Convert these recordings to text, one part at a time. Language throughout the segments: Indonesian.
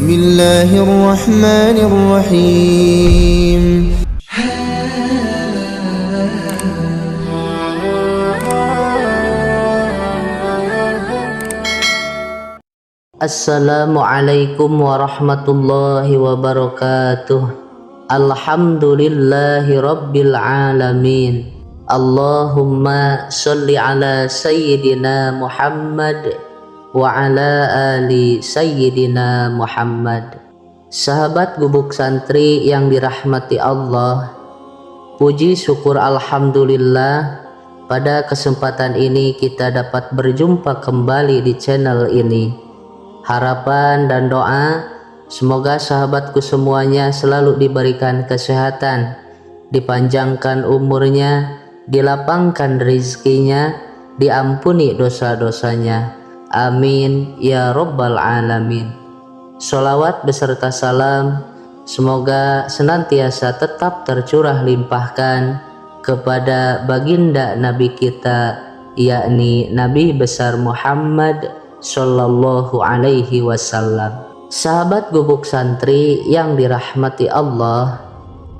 الله الرحمن الرحيم. Assalamualaikum warahmatullahi wabarakatuh. Alhamdulillahi rabbil alamin. Allahumma sholli ala sayyidina Muhammad wa ala ali sayyidina Muhammad. Sahabat Gubuk Santri yang dirahmati Allah, puji syukur alhamdulillah pada kesempatan ini kita dapat berjumpa kembali di channel ini. Harapan dan doa semoga sahabatku semuanya selalu diberikan kesehatan, dipanjangkan umurnya, dilapangkan rizkinya, diampuni dosa-dosanya. Amin ya rabbal alamin. Sholawat beserta salam semoga senantiasa tetap tercurah limpahkan kepada baginda Nabi kita, yakni Nabi besar Muhammad Sallallahu alaihi wasallam. Sahabat Gubuk Santri yang dirahmati Allah,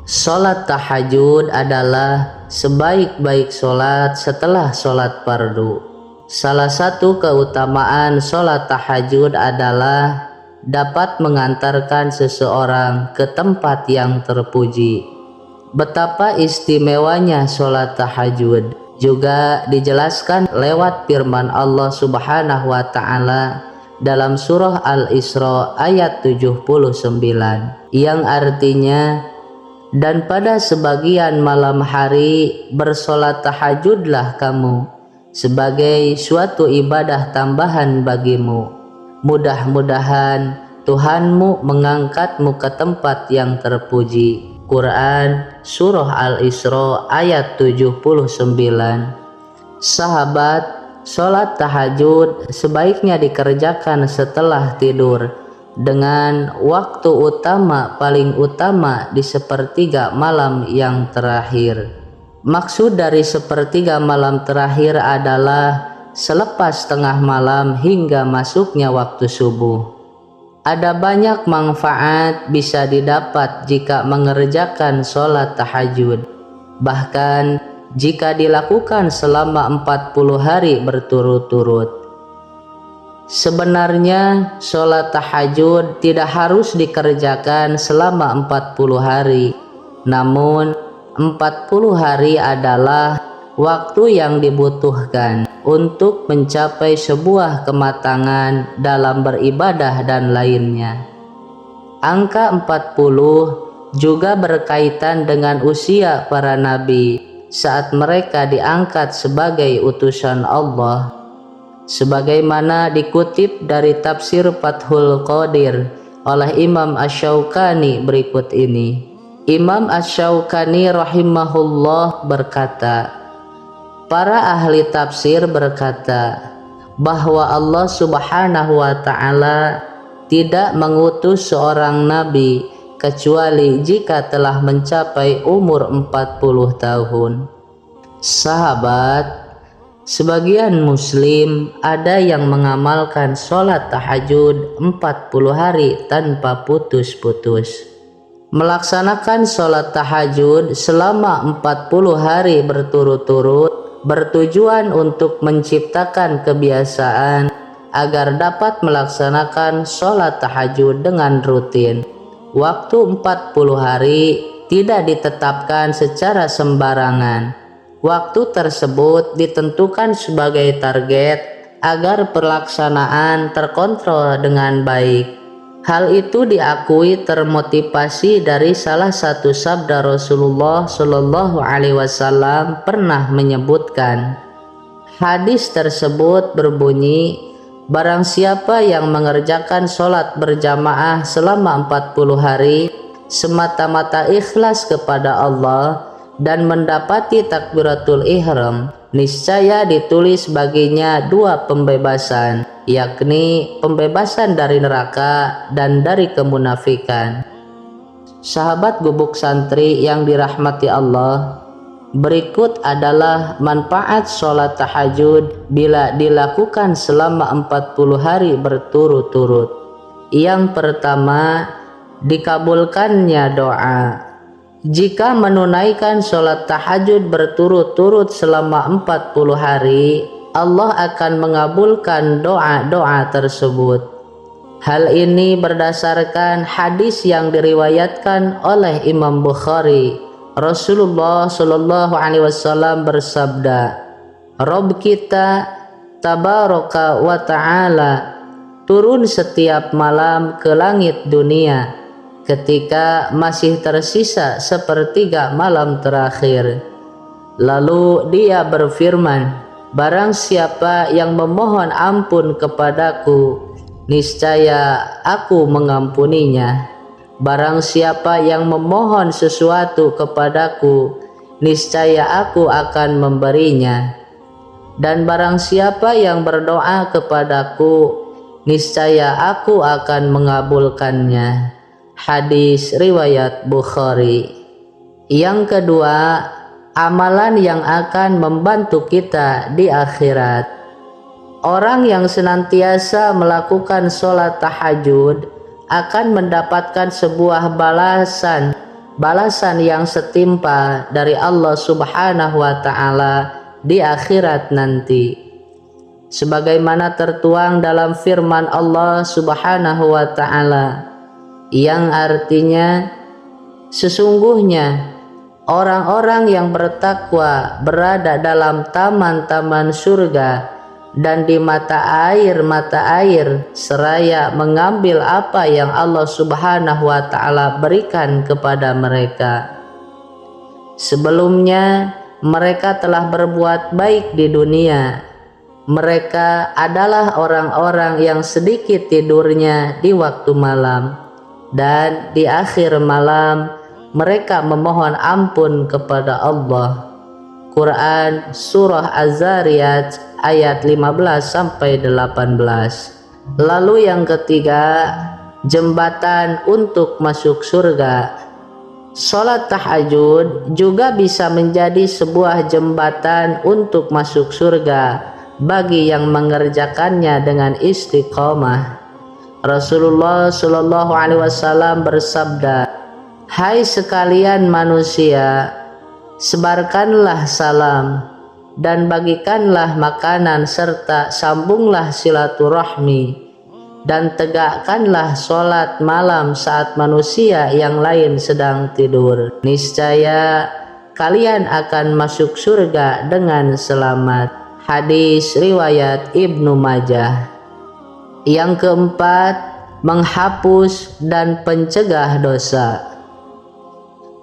sholat tahajud adalah sebaik-baik sholat setelah sholat fardu. Salah satu keutamaan sholat tahajud adalah dapat mengantarkan seseorang ke tempat yang terpuji. Betapa istimewanya sholat tahajud juga dijelaskan lewat firman Allah Subhanahu wa Ta'ala dalam surah Al-Isra ayat 79 yang artinya, dan pada sebagian malam hari bersolat tahajudlah kamu sebagai suatu ibadah tambahan bagimu. Mudah-mudahan Tuhanmu mengangkatmu ke tempat yang terpuji. Quran Surah Al-Isra ayat 79. Sahabat, sholat tahajud sebaiknya dikerjakan setelah tidur dengan waktu utama paling utama di sepertiga malam yang terakhir. Maksud dari sepertiga malam terakhir adalah selepas tengah malam hingga masuknya waktu subuh. Ada banyak manfaat bisa didapat jika mengerjakan sholat tahajud. Bahkan jika dilakukan selama 40 hari berturut-turut. Sebenarnya sholat tahajud tidak harus dikerjakan selama 40 hari. Namun 40 hari adalah waktu yang dibutuhkan untuk mencapai sebuah kematangan dalam beribadah dan lainnya. Angka 40 juga berkaitan dengan usia para nabi saat mereka diangkat sebagai utusan Allah. Sebagaimana dikutip dari tafsir Fathul Qadir oleh Imam Asy-Syaukani berikut ini. Imam Asy-Syaukani rahimahullah berkata, para ahli tafsir berkata bahwa Allah Subhanahu wa Ta'ala tidak mengutus seorang nabi kecuali jika telah mencapai umur 40 tahun. Sahabat, sebagian muslim ada yang mengamalkan sholat tahajud 40 hari tanpa putus-putus. Melaksanakan sholat tahajud selama 40 hari berturut-turut bertujuan untuk menciptakan kebiasaan agar dapat melaksanakan sholat tahajud dengan rutin. Waktu 40 hari tidak ditetapkan secara sembarangan. Waktu tersebut ditentukan sebagai target agar pelaksanaan terkontrol dengan baik. Hal itu diakui termotivasi dari salah satu sabda Rasulullah Shallallahu Alaihi Wasallam pernah menyebutkan. Hadis tersebut berbunyi, barang siapa yang mengerjakan sholat berjamaah selama 40 hari semata-mata ikhlas kepada Allah dan mendapati takbiratul ihram, niscaya ditulis baginya 2 pembebasan, yakni pembebasan dari neraka dan dari kemunafikan. Sahabat Gubuk Santri yang dirahmati Allah, berikut adalah manfaat sholat tahajud bila dilakukan selama 40 hari berturut-turut. Yang pertama, dikabulkannya doa. Jika menunaikan sholat tahajud berturut-turut selama 40 hari, Allah akan mengabulkan doa-doa tersebut. Hal ini berdasarkan hadis yang diriwayatkan oleh Imam Bukhari. Rasulullah Shallallahu Alaihi Wasallam bersabda, Rob kita tabaraka wa ta'ala turun setiap malam ke langit dunia ketika masih tersisa sepertiga malam terakhir. Lalu dia berfirman, barang siapa yang memohon ampun kepadaku, niscaya aku mengampuninya. Barang siapa yang memohon sesuatu kepadaku, niscaya aku akan memberinya. Dan barang siapa yang berdoa kepadaku, niscaya aku akan mengabulkannya. Hadis riwayat Bukhari. Yang kedua, amalan yang akan membantu kita di akhirat. Orang yang senantiasa melakukan sholat tahajud akan mendapatkan sebuah balasan yang setimpal dari Allah Subhanahu wa Ta'ala di akhirat nanti. Sebagaimana tertuang dalam firman Allah Subhanahu wa Ta'ala, yang artinya, sesungguhnya orang-orang yang bertakwa berada dalam taman-taman surga dan di mata air seraya mengambil apa yang Allah Subhanahu wa Ta'ala berikan kepada mereka. Sebelumnya mereka telah berbuat baik di dunia. Mereka adalah orang-orang yang sedikit tidurnya di waktu malam, dan di akhir malam mereka memohon ampun kepada Allah. Quran Surah Az-Zariyat ayat 15-18. Lalu yang ketiga, jembatan untuk masuk surga. Sholat tahajud juga bisa menjadi sebuah jembatan untuk masuk surga bagi yang mengerjakannya dengan istiqomah. Rasulullah Shallallahu Alaihi Wasallam bersabda, hai sekalian manusia, sebarkanlah salam dan bagikanlah makanan serta sambunglah silaturahmi dan tegakkanlah sholat malam saat manusia yang lain sedang tidur. Niscaya kalian akan masuk surga dengan selamat. Hadis riwayat Ibnu Majah. Yang keempat, menghapus dan pencegah dosa.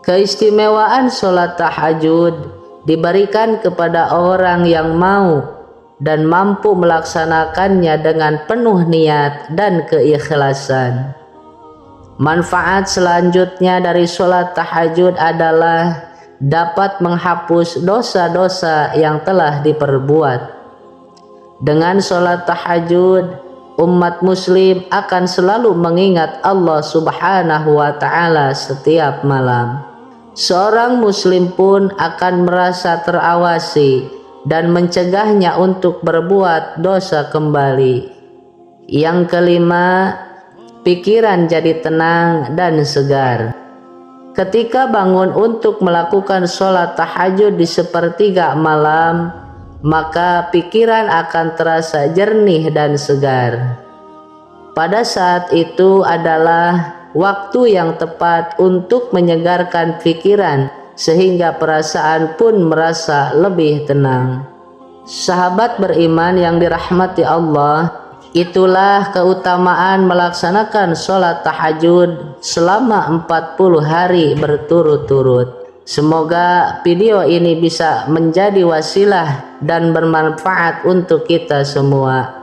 Keistimewaan sholat tahajud diberikan kepada orang yang mau dan mampu melaksanakannya dengan penuh niat dan keikhlasan. Manfaat selanjutnya dari sholat tahajud adalah dapat menghapus dosa-dosa yang telah diperbuat. Dengan sholat tahajud, umat muslim akan selalu mengingat Allah Subhanahu wa Ta'ala setiap malam. Seorang muslim pun akan merasa terawasi dan mencegahnya untuk berbuat dosa kembali. Yang kelima, pikiran jadi tenang dan segar. Ketika bangun untuk melakukan sholat tahajud di sepertiga malam, maka pikiran akan terasa jernih dan segar. Pada saat itu adalah waktu yang tepat untuk menyegarkan pikiran sehingga perasaan pun merasa lebih tenang. Sahabat beriman yang dirahmati Allah, itulah keutamaan melaksanakan sholat tahajud selama 40 hari berturut-turut. Semoga video ini bisa menjadi wasilah dan bermanfaat untuk kita semua.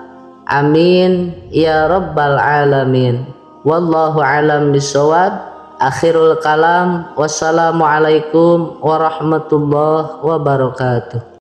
Amin ya rabbal alamin. Wallahu alam bisawab. Akhirul kalam. Wassalamualaikum warahmatullahi wabarakatuh.